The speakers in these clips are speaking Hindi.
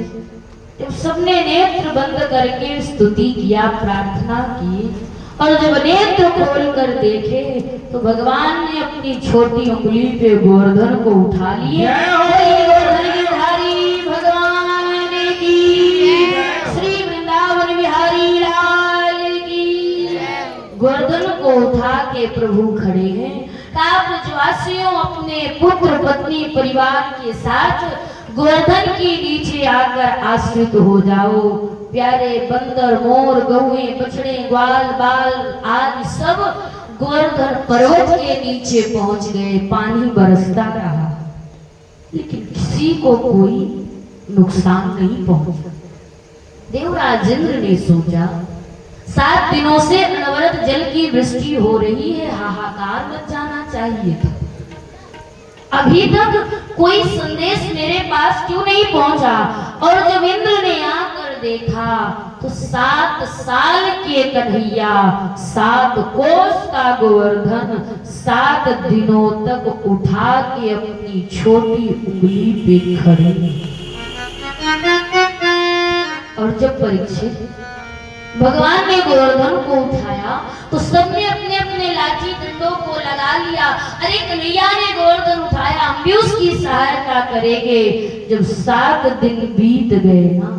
परीक्षित जब सबने नेत्र बंद करके स्तुति किया, प्रार्थना की, और जब नेत्र खोल कर देखे तो भगवान ने अपनी छोटी उंगली पे गोवर्धन को उठा लिया। गोवर्धन गिरधारी भगवान की, श्री वृंदावन बिहारी लाल की। गोवर्धन को उठा के प्रभु खड़े हैं। ब्रजवासियों अपने पुत्र पत्नी परिवार के साथ गोवर्धन के नीचे आकर आश्रित हो जाओ। प्यारे बंदर, मोर, गौए, बछड़े, ग्वाल, बाल आदि सब गोवर्धन पर्वत के नीचे पहुंच गए। पानी बरसता रहा लेकिन किसी को कोई नुकसान नहीं पहुंचा। देवराज इंद्र ने सोचा 7 दिनों से अनवरत जल की वृष्टि हो रही है, हाहाकार मच जाना चाहिए था। अभी तक कोई संदेश मेरे पास क्यों नहीं पहुंचा? और जब इंद्र ने आकर देखा तो 7 साल के कन्हैया, 7 कोस का गोवर्धन 7 दिनों तक उठा के अपनी छोटी उंगली पे खड़े। और जब परीक्षित भगवान ने गोवर्धन को उठाया तो सबने अपने अपने लाठी डंडों को लगा लिया। अरे कन्हैया ने गोवर्धन उठाया, हम भी उसकी सहायता करेंगे। जब 7 दिन बीत गए ना,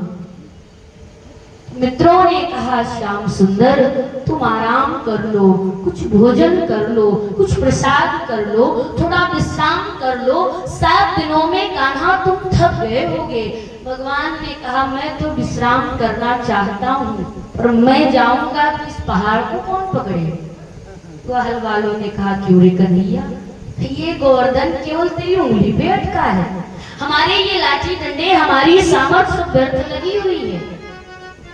मित्रों ने कहा श्याम सुंदर तुम आराम कर लो, कुछ भोजन कर लो, कुछ प्रसाद कर लो, थोड़ा विश्राम कर लो। 7 दिनों में कान्हा तुम थक गए होगे। भगवान ने कहा मैं तो विश्राम करना चाहता हूँ, पर मैं जाऊंगा तो इस पहाड़ को कौन पकड़े? ग्वाल वालों ने कहा क्यों रे कन्हैया, ये गोवर्धन केवल तेरी उंगली पे अटका है, हमारे ये लाठी डंडे, हमारी सामर्थ्य सब व्यर्थ लगी हुई है।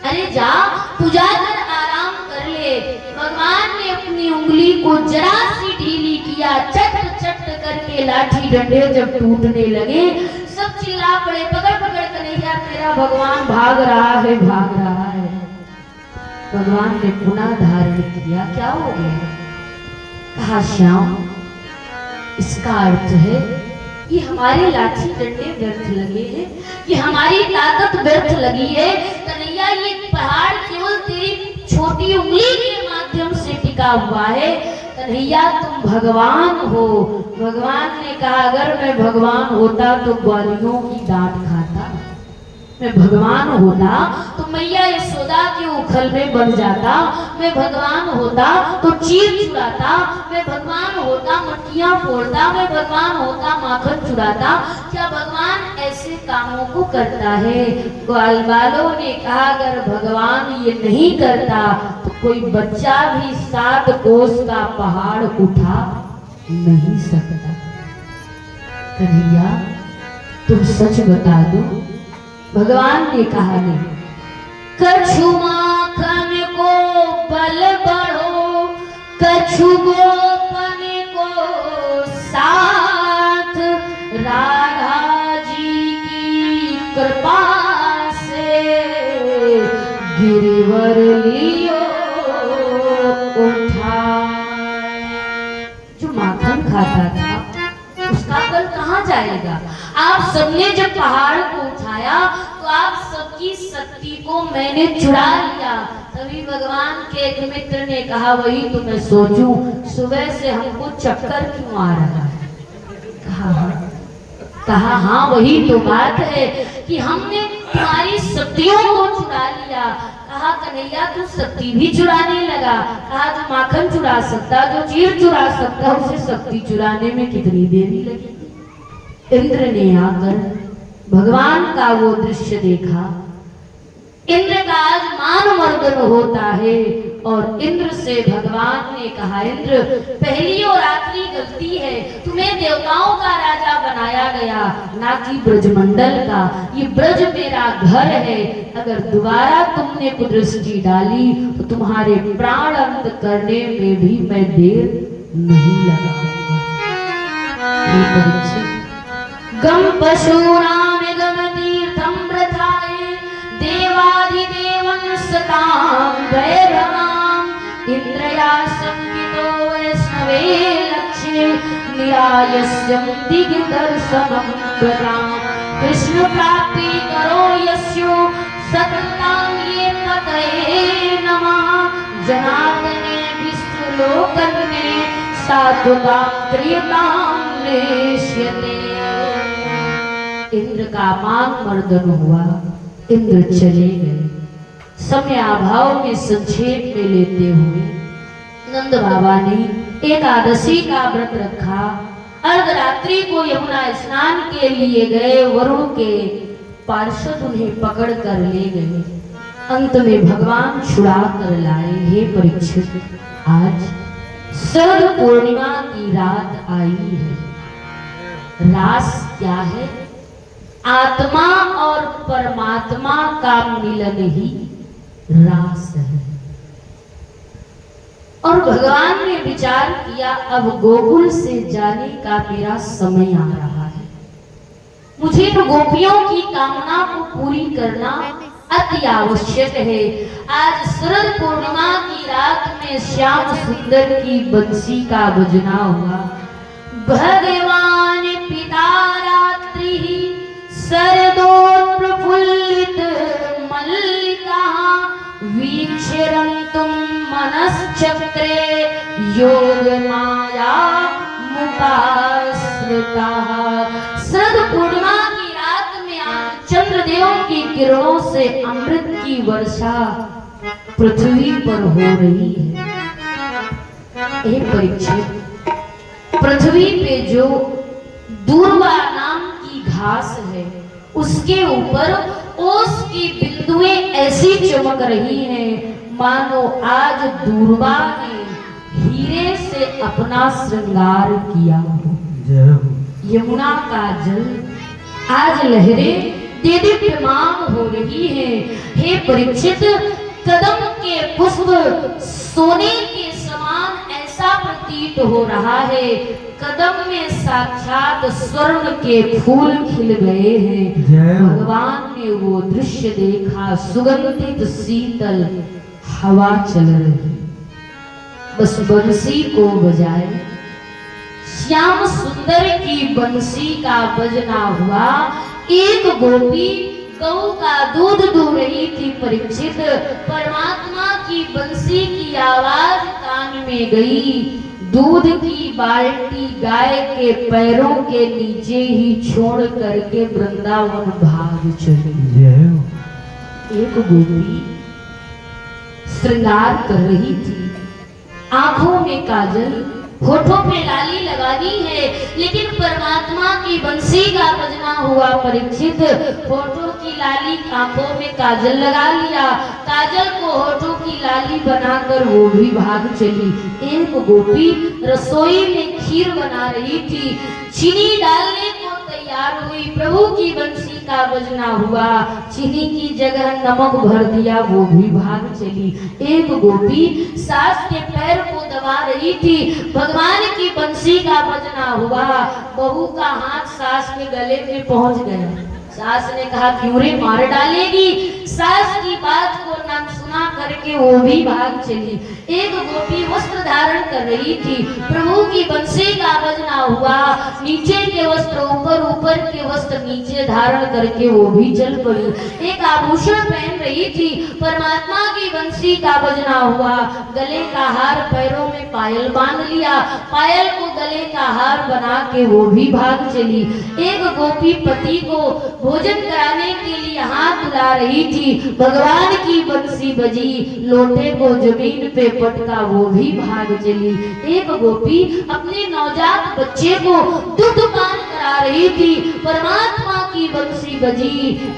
अरे जा तू जाकर आराम कर ले। भगवान ने अपनी उंगली को जरा सी ढीली किया, चट चट करके लाठी डंडे जब टूटने लगे सब चिल्ला पड़े, पकड़ पकड़ कन्हैया तेरा भगवान भाग रहा है, भाग रहा है। भगवान ने पुनः धारण किया, क्या हो गया? कहा श्याम इसका अर्थ है कि हमारे लाठी डंडे व्यर्थ लगे हैं, कि हमारी ताकत व्यर्थ लगी है। कन्हैया ये पहाड़ केवल तेरी छोटी उंगली के माध्यम से टिका हुआ है। कन्हैया तुम भगवान हो। भगवान ने कहा अगर मैं भगवान होता तो ग्वालियों की डांट खाता, मैं भगवान होता तो मैया यशोदा के उखल में बन जाता, मैं भगवान होता तो चीर चुराता, मैं भगवान होता मटकियां फोड़ता, मैं भगवान होता माखन चुराता। क्या भगवान ऐसे कामों को करता है? ग्वाल वालों ने कहा अगर भगवान ये नहीं करता तो कोई बच्चा भी 7 कोस का पहाड़ उठा नहीं सकता। कन्हैया तुम सच बता दो। भगवान ने कहा नहीं, कछु माखन को बल बढ़ो, कछु गोपन को साथ, राधा जी की कृपा से गिरवर लियो उठा। जो माखन खाता था उसका बल कहाँ जाएगा? आप सबने जब पहाड़ को उठाया तो आप सबकी शक्ति को मैंने चुरा लिया। तभी भगवान के एक मित्र ने कहा वही तो मैं सोचूं, सुबह से हमको चक्कर क्यों आ रहा है? कहा हाँ वही तो बात है कि हमने तुम्हारी शक्तियों को चुरा लिया। कहा कन्हैया तू शक्ति भी चुराने लगा? कहा जो माखन चुरा सकता, जो चीर चुरा सकता, उसे शक्ति चुराने में कितनी देरी लगी? इंद्र ने आकर भगवान का वो दृश्य देखा। इंद्र का आज मान मर्दन होता है और इंद्र से भगवान ने कहा इंद्र पहली और आखिरी गलती है, तुम्हें देवताओं का राजा बनाया गया ना कि ब्रजमंडल का। ये ब्रज मेरा घर है, अगर दोबारा तुमने कुदृष्टि डाली तो तुम्हारे प्राण अंत करने में भी मैं देर नहीं लगाऊंगा। गम पशूनाम गम तीर्थम प्रथाये देवादिदेवं सतां वैभवां इंद्रया संकितो वैष्णवे लक्ष्ये निरायस्यं दिग्दर्शनं गतां कृष्ण प्राप्ति करो यस्यो सततां ये पतये नमः जनार्दने विष्णुलोकने साधुतां प्रियतां नेष्यते। इंद्र का मान मर्दन हुआ, इंद्र चले गए। समय अभाव में संक्षेप में लेते हुए नंद बाबा ने एकादशी का व्रत रखा। अर्धरात्रि को यमुना स्नान के लिए गए, वरुण के पार्षद उन्हें पकड़ कर ले गए। अंत में भगवान छुड़ा कर लाए। हे परीक्षित, आज शरद पूर्णिमा की रात आई है। रास क्या है? आत्मा और परमात्मा का मिलन ही रास है। और भगवान ने विचार किया, अब गोकुल से जाने का मेरा समय आ रहा है। मुझे तो गोपियों की कामना को पूरी करना अति आवश्यक है। आज शरद पूर्णिमा की रात में श्याम सुंदर की बंसी का बजना हुआ। भगवान पिता रात्रि शरदोत्प्रफुल्लित मल्लिका वीक्षरन्तुं मनश्चक्रे योग माया मुपाश्रिता। शरद पूर्णिमा की रात में आज चंद्रदेव की किरणों से अमृत की वर्षा पृथ्वी पर हो रही है। हे परीक्षित, पृथ्वी पे जो दूर्वा नाम की घास है, उसके ऊपर ओस की बिंदुएं ऐसी चमक रही हैं मानो आज दूर्वा ने हीरे से अपना श्रृंगार किया हो। यमुना का जल आज लहरें देदीप्यमान हो रही है। हे परीक्षित, कदम के पुष्प सोने के समान ऐसा प्रतीत हो रहा है। कदम में साक्षात स्वर्ण के फूल खिल गए हैं। भगवान ने वो दृश्य देखा। सुगंधित शीतल हवा चल रही, बस बंसी को बजाए। श्याम सुंदर की बंसी का बजना हुआ। एक गोपी गऊ का दूध दूह रही थी। परीक्षित, परमात्मा की बंसी की आवाज कान में गई। दूध की बाल्टी गाय के पैरों के नीचे ही छोड़ करके वृंदावन भाग चली। एक गोपी श्रृंगार कर रही थी, आंखों में काजल, होठों पे लाली लगानी है, लेकिन परमात्मा की बंसी का बजना हुआ। परीक्षित, होठों की लाली, आंखों में काजल लगा लिया, काजल को होठों की लाली बनाकर वो भी भाग चली। एक गोपी रसोई में खीर बना रही थी, चीनी डालने को तैयार हुई। प्रभु की बंसी का बजना हुआ, चीनी की जगह नमक भर दिया, वो भी भाग चली। एक गोपी सास के पैर को दबा रही थी, भगवान की बंसी का बजना हुआ। बहू का हाथ सास के गले में पहुंच गया। सास ने कहा, क्यों रे मार डालेगी? सास की बात को न सुना करके वो भी भाग चली। एक गोपी वस्त्र धारण कर रही थी, प्रभु की बंसी का बजना हुआ। नीचे के वस्त्र ऊपर, ऊपर के वस्त्र नीचे धारण करके वो भी चल पड़ी। एक आभूषण पहन रही थी, परमात्मा की बंसी का बजना हुआ। गले का हार, पैरों में पायल बांध लिया, पायल को गले का हार बना के वो भी भाग चली। एक गोपी पति को भोजन कराने के लिए हाथ धुला रही थी, भगवान की बंसी बजी, लोटे को जमीन पे पटका, वो भी भाग चली। एक गोपी अपने नवजात बच्चे को दूध पान करा रही थी, परमात्मा की बंसी बजी।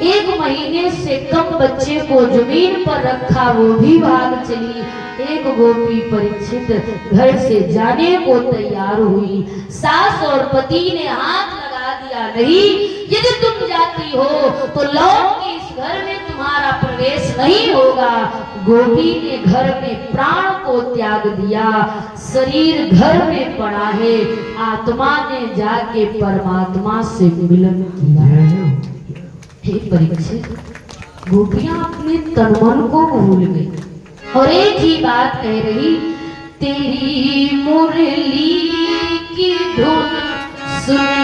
1 महीने से कम बच्चे को जमीन पर रखा, वो भी भाग चली। एक गोपी परीक्षित घर से जाने को तैयार हुई। सास और पति ने हाथ लगा दिया, नहीं, यदि तुम जाती हो तो लौट के इस घर में तुम्हारा प्रवेश नहीं होगा। गोपी ने घर में प्राण को त्याग दिया, शरीर घर में पड़ा है, आत्मा ने जाके परमात्मा से मिलन किया। हे परीक्षित, गोपियां अपने तन मन को भूल गई और एक ही बात कह रही, तेरी मुरली की धुन सुन